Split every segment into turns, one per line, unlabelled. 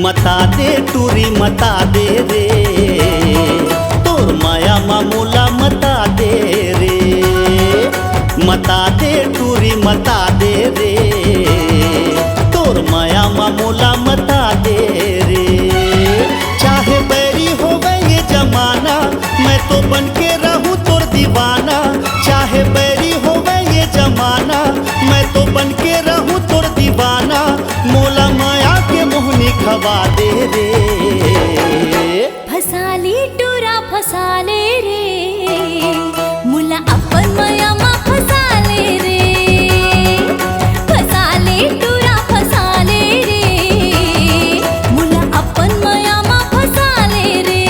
मता दे टूरी मता दे रे, तोर माया मामूला मता दे रे। मता दे टूरी मता दे रे, तोर माया मामूला मता दे रे। चाहे बैरी होवे ये जमाना, मैं तो बन के रहूं तोर दीवाना। चाहे बैरी होवे ये जमाना, मैं तो बन के रहूं तोर दीवाना। मोला माया के मोहनी खवा दे रे।
फसाली टूरा फसाले रे, मुला अपन माया मा फसाले रे। फसाले टूरा फसाले रे, मुला अपन माया मा फसाले रे।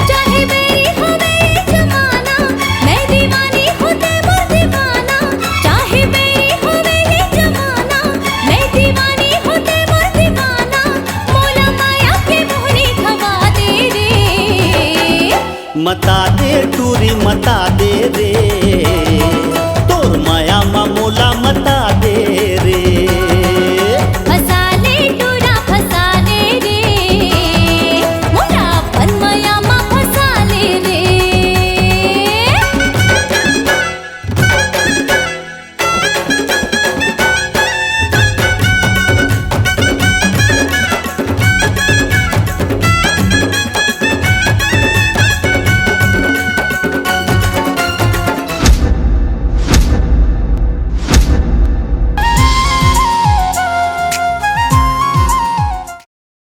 चाहे मेरी होवे ये जमाना, मैं दीवानी होते वो दीवाना। चाहे मेरी होवे ये जमाना, मैं दीवानी होते वो दीवाना। मोला माया के मोहनी खवा दे रे।
मता दे टूरी मता दे रे, तोर माया मामूला मता दे रे।